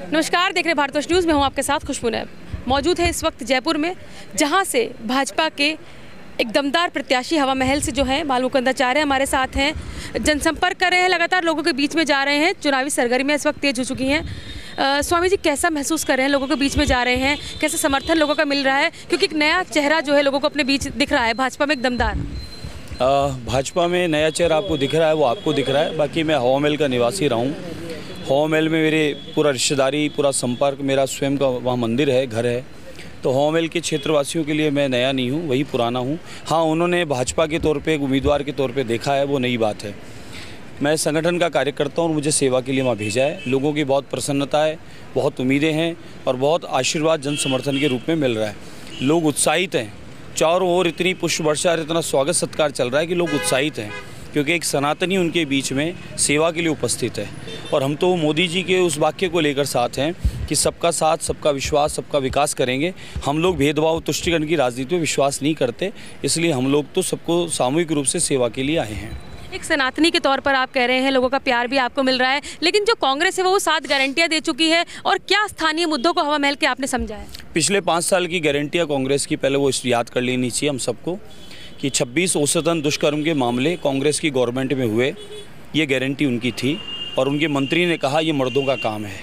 नमस्कार, देख रहे भारतवर्ष न्यूज़ में हूँ आपके साथ खुशबू नैब। मौजूद है इस वक्त जयपुर में, जहाँ से भाजपा के एक दमदार प्रत्याशी हवा महल से जो है बालमुकुंद आचार्य हमारे साथ हैं, जनसंपर्क कर रहे हैं, लगातार लोगों के बीच में जा रहे हैं। चुनावी सरगर्मियाँ इस वक्त तेज हो चुकी हैं। स्वामी जी, कैसा महसूस कर रहे हैं? लोगों के बीच में जा रहे हैं, कैसा समर्थन लोगों का मिल रहा है? क्योंकि एक नया चेहरा जो है लोगों को अपने बीच दिख रहा है भाजपा में, एक दमदार। भाजपा में नया चेहरा आपको दिख रहा है, वो आपको दिख रहा है। बाकी मैं हवा महल का निवासी रहा हूँ। हवा महल में मेरे पूरा रिश्तेदारी, पूरा संपर्क, मेरा स्वयं का वहाँ मंदिर है, घर है। तो हवा महल के क्षेत्रवासियों के लिए मैं नया नहीं हूँ, वही पुराना हूँ। हाँ, उन्होंने भाजपा के तौर पे एक उम्मीदवार के तौर पे देखा है, वो नई बात है। मैं संगठन का कार्यकर्ता हूँ और मुझे सेवा के लिए वहाँ भेजा है। लोगों की बहुत प्रसन्नता है, बहुत उम्मीदें हैं और बहुत आशीर्वाद जन समर्थन के रूप में मिल रहा है। लोग उत्साहित हैं, चारों ओर इतनी पुष्प वर्षा और इतना स्वागत सत्कार चल रहा है कि लोग उत्साहित हैं, क्योंकि एक सनातनी उनके बीच में सेवा के लिए उपस्थित है। और हम तो मोदी जी के उस वाक्य को लेकर साथ हैं कि सबका साथ, सबका विश्वास, सबका विकास करेंगे। हम लोग भेदभाव, तुष्टिकरण की राजनीति में विश्वास नहीं करते, इसलिए हम लोग तो सबको सामूहिक रूप से सेवा के लिए आए हैं। एक सनातनी के तौर पर आप कह रहे हैं लोगों का प्यार भी आपको मिल रहा है, लेकिन जो कांग्रेस है वो 7 गारंटियां दे चुकी है। और क्या स्थानीय मुद्दों को हवा महल के आपने समझा है? पिछले 5 साल की गारंटियां कांग्रेस की, पहले वो याद कर लेनी चाहिए हम सबको कि 26 औसतन दुष्कर्म के मामले कांग्रेस की गवर्नमेंट में हुए। ये गारंटी उनकी थी और उनके मंत्री ने कहा ये मर्दों का काम है।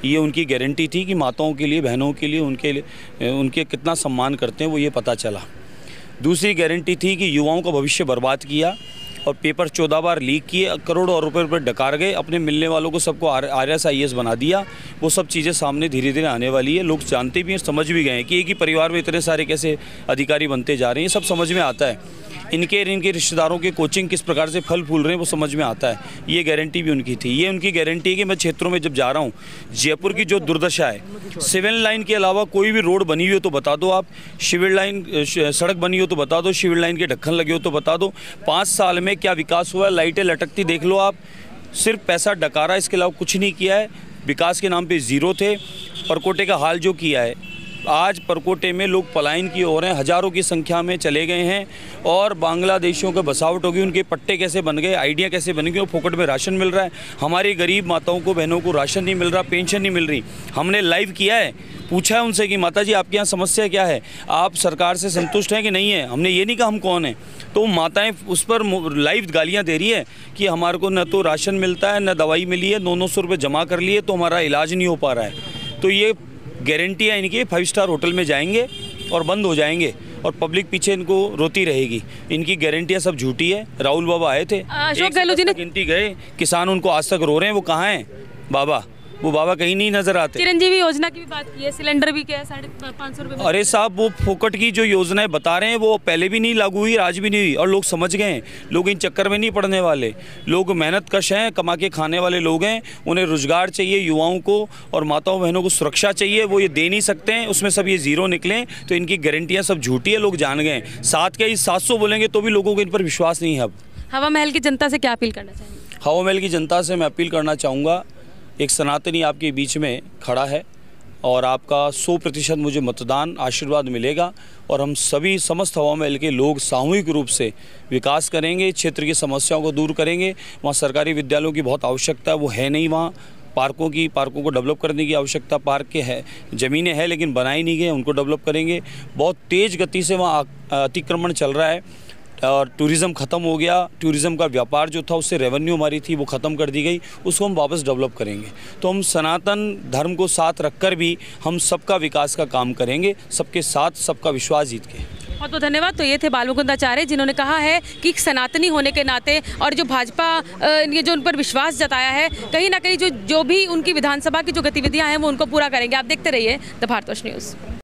ये उनकी गारंटी थी कि माताओं के लिए, बहनों के लिए, उनके कितना सम्मान करते हैं वो ये पता चला। दूसरी गारंटी थी कि युवाओं का भविष्य बर्बाद किया और पेपर 14 बार लीक किए, करोड़ों रुपए डकार गए, अपने मिलने वालों को सबको RS IAS बना दिया। वो सब चीज़ें सामने धीरे धीरे आने वाली है। लोग जानते भी हैं, समझ भी गए हैं कि एक ही परिवार में इतने सारे कैसे अधिकारी बनते जा रहे हैं। सब समझ में आता है। इनके रिश्तेदारों के कोचिंग किस प्रकार से फल फूल रहे हैं वो समझ में आता है। ये गारंटी भी उनकी थी। ये उनकी गारंटी है कि मैं क्षेत्रों में जब जा रहा हूँ, जयपुर की जो दुर्दशा है, सिविल लाइन के अलावा कोई भी रोड बनी हुई हो तो बता दो आप, सिविल लाइन सड़क बनी हो तो बता दो, सिविल लाइन के ढक्कन लगे हो तो बता दो। 5 साल में क्या विकास हुआ है? लाइटें लटकती देख लो आप। सिर्फ पैसा डकारा, इसके अलावा कुछ नहीं किया है। विकास के नाम पे ज़ीरो थे। परकोटे का हाल जो किया है, आज परकोटे में लोग पलायन की ओर हैं, हज़ारों की संख्या में चले गए हैं और बांग्लादेशियों के बसावट होगी। उनके पट्टे कैसे बन गए, आइडिया कैसे बन गए, फोकट में राशन मिल रहा है। हमारी गरीब माताओं को, बहनों को राशन नहीं मिल रहा, पेंशन नहीं मिल रही। हमने लाइव किया है, पूछा है उनसे कि माता जी आपके यहाँ समस्या क्या है, आप सरकार से संतुष्ट हैं कि नहीं है। हमने ये नहीं कहा हम कौन हैं। तो माताएं उस पर लाइव गालियाँ दे रही है कि हमारे को न तो राशन मिलता है, न दवाई मिली है, 900 रुपये जमा कर लिए तो हमारा इलाज नहीं हो पा रहा है। तो ये गारंटी है इनकी। 5 स्टार होटल में जाएंगे और बंद हो जाएंगे और पब्लिक पीछे इनको रोती रहेगी। इनकी गारंटियाँ सब झूठी है। राहुल बाबा आए थे, अशोक गहलोत जी ने गिनती गए, किसान उनको आज तक रो रहे हैं। वो कहाँ हैं बाबा? वो बाबा कहीं नहीं नजर आते। चिरंजीवी योजना की भी बात की है, सिलेंडर भी क्या है 550 रुपये। अरे साहब, वो फोकट की जो योजनाएं बता रहे हैं वो पहले भी नहीं लागू हुई, आज भी नहीं हुई और लोग समझ गए हैं। लोग इन चक्कर में नहीं पड़ने वाले। लोग मेहनत कश हैं, कमा के खाने वाले लोग हैं। उन्हें रोजगार चाहिए, युवाओं को और माताओं बहनों को सुरक्षा चाहिए, वो ये दे नहीं सकते हैं। उसमें सब ये ज़ीरो निकले। तो इनकी गारंटियाँ सब झूठी है, लोग जान गए। 7 के 700 बोलेंगे तो भी लोगों को इन पर विश्वास नहीं है। अब हवा महल की जनता से क्या अपील करना चाहिए? हवा महल की जनता से मैं अपील करना चाहूँगा, एक सनातनी आपके बीच में खड़ा है और आपका 100% मुझे मतदान आशीर्वाद मिलेगा और हम सभी समस्त हवा महल के लोग सामूहिक रूप से विकास करेंगे, क्षेत्र की समस्याओं को दूर करेंगे। वहाँ सरकारी विद्यालयों की बहुत आवश्यकता है, वो है नहीं। वहाँ पार्कों को डेवलप करने की आवश्यकता, पार्क के है, ज़मीनें हैं लेकिन बनाई नहीं गई, उनको डेवलप करेंगे। बहुत तेज़ गति से वहाँ अतिक्रमण चल रहा है और टूरिज़्म ख़त्म हो गया। टूरिज़्म का व्यापार जो था, उससे रेवेन्यू हमारी थी वो ख़त्म कर दी गई, उसको हम वापस डेवलप करेंगे। तो हम सनातन धर्म को साथ रखकर भी हम सबका विकास का काम करेंगे, सबके साथ, सबका विश्वास जीत के। बहुत बहुत धन्यवाद। तो ये थे बालमुकुंद आचार्य, जिन्होंने कहा है कि सनातनी होने के नाते और जो भाजपा ये जो उन पर विश्वास जताया है, कहीं ना कहीं जो भी उनकी विधानसभा की जो गतिविधियाँ हैं वो उनको पूरा करेंगे। आप देखते रहिए द भारतवर्ष न्यूज़।